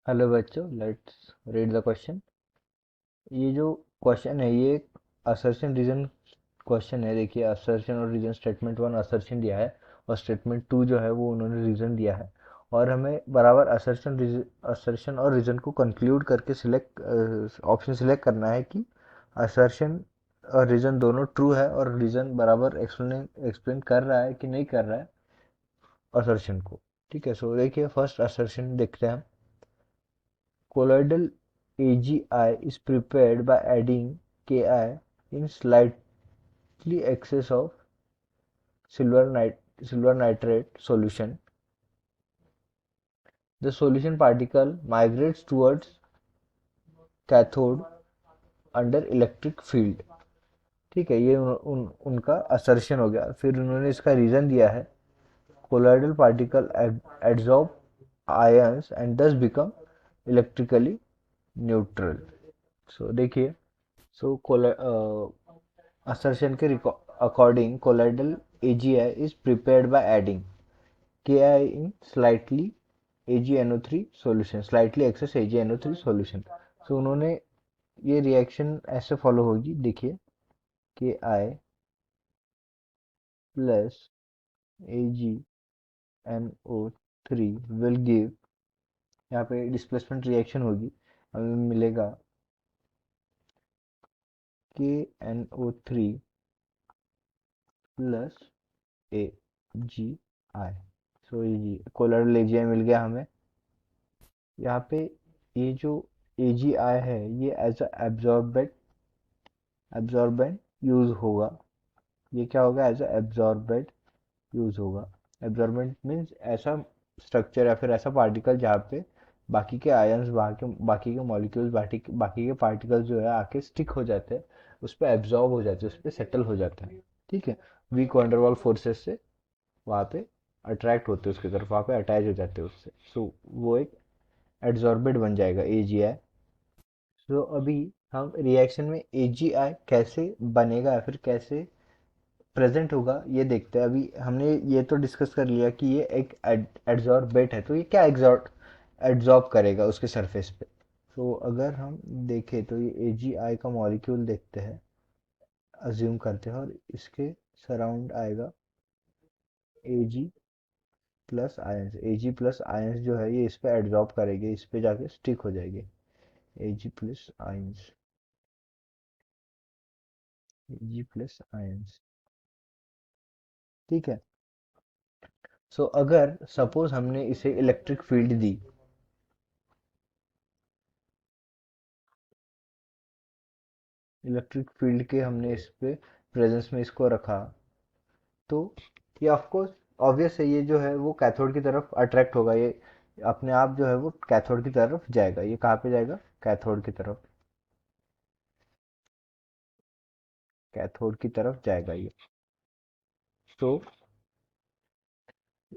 Hello बच्चों, let's read the question. ये जो क्वेश्चन है ये एक असर्शन रीजन क्वेश्चन है। देखिए, असर्शन और रीजन, स्टेटमेंट वन असर्शन दिया है और स्टेटमेंट टू जो है वो उन्होंने रीजन दिया है। और हमें बराबर असर्शन और रीजन को कंक्लूड करके सिलेक्ट ऑप्शन सिलेक्ट करना है कि असर्शन और रीजन दोनों ट्रू है और रीजन बराबर एक्सप्लेन एक्सप्लेन कर रहा है कि नहीं कर रहा है असर्शन को। ठीक है, सो देखिए फर्स्ट असर्शन देखते हैं हम। Colloidal AgI is prepared by adding Ki in slightly excess of silver nitrate solution. The solution particle migrates towards cathode under electric field. ठीक है, ये उनका असर्शन हो गया। फिर उन्होंने इसका रीजन दिया है, colloidal particle absorb ions and thus become electrically neutral. So देखिए, so assertion के according colloidal AgI is prepared by adding Ki in slightly AgNO3 solution, slightly excess AgNO3 solution. So उन्होंने ये रिएक्शन ऐसे follow होगी। देखिए, Ki plus AgNO3 will give, यहाँ पे displacement reaction होगी, हमें मिलेगा KNO3 प्लस AgI। सो Ag कोलर AgI मिल गया हमें। यहाँ पे ये जो AgI है ये एज एब्जॉर्बेंट यूज होगा। ये क्या होगा? एज एब्जॉर्बेंट यूज होगा। एब्जॉर्बेंट मीन्स ऐसा स्ट्रक्चर या फिर ऐसा पार्टिकल जहाँ पे बाकी के आयंस, बाकी के मॉलिक्यूल्स, बाकी के पार्टिकल्स जो है आके स्टिक हो जाते हैं, उस पर एब्जॉर्ब हो जाते हैं, उस पर सेटल हो जाते हैं। ठीक है, वीक वंडरवॉल फोर्सेस से वहाँ पे अट्रैक्ट होते हैं उसकी तरफ, वहाँ पे अटैच हो जाते हैं उससे। सो वो एक एड्सॉर्बेट बन जाएगा AgI। तो अभी हम रिएक्शन में AgI कैसे बनेगा या फिर कैसे प्रेजेंट होगा ये देखते हैं। अभी हमने ये तो डिस्कस कर लिया कि ये एक एड्सॉर्बेट है, तो ये क्या एड्सॉर्ब करेगा उसके सरफेस पे। तो अगर हम देखें तो ये AgI का मॉलिक्यूल देखते हैं, अज्यूम करते हैं, और इसके सराउंड आएगा Ag plus ions. Ag plus ions जो है ये इस पे एड्सॉर्ब करेंगे, इस पे जाके स्टिक हो जाएंगे। Ag plus ions, Ag plus ions. ठीक है, सो अगर सपोज हमने इसे इलेक्ट्रिक फील्ड दी, इलेक्ट्रिक फील्ड के हमने इस पे प्रेजेंस में इसको रखा, तो ये ऑफकोर्स ऑब्वियस है, ये जो है वो कैथोड की तरफ अट्रैक्ट होगा। ये अपने आप जो है वो कैथोड की तरफ जाएगा। ये कहाँ पे जाएगा? कैथोड की तरफ, कैथोड की तरफ जाएगा ये। तो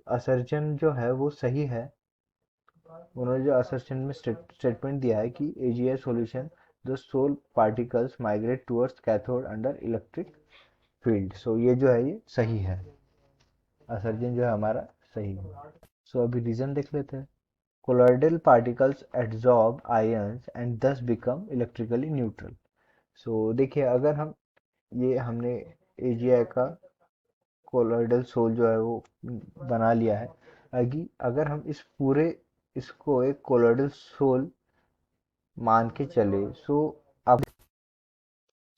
असर्जन जो है वो सही है। उन्होंने जो असर्शन में स्टेटमेंट दिया है कि AgI solution the sol particles migrate towards cathode under electric field, so ये जो है ये सही है। असर्जन जो है हमारा सही है। सो अभी रीजन देख लेते हैं। Colloidal particles adsorb ions and thus become electrically neutral. So देखिए, अगर हम ये हमने AgI का कोलॉइडल सोल जो है वो बना लिया है। अगर हम इस पूरे इसको एक कोलॉइडल सोल मान के चले, अब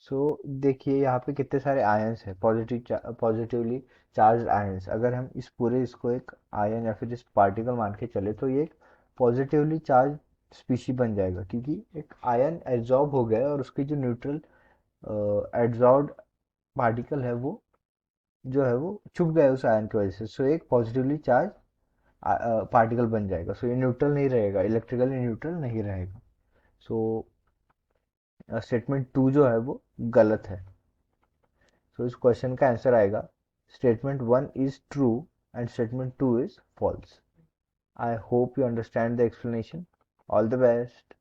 सो देखिए यहाँ पे कितने सारे आयंस है, पॉजिटिवली चार्ज आयंस। अगर हम इस पूरे इसको एक आयन या फिर इस पार्टिकल मान के चले तो ये एक पॉजिटिवली चार्ज स्पीशी बन जाएगा, क्योंकि एक आयन एब्जॉर्ब हो गया है और उसकी जो न्यूट्रल एब्जॉर्ब पार्टिकल है वो जो है वो चुप गया है उस आयन की वजह से। सो एक पॉजिटिवली चार्ज पार्टिकल बन जाएगा। सो ये न्यूट्रल नहीं रहेगा, इलेक्ट्रिकली न्यूट्रल नहीं रहेगा। सो स्टेटमेंट टू जो है वो गलत है। सो इस क्वेश्चन का आंसर आएगा, statement one is true and statement two is false. I hope you understand the explanation. All the best.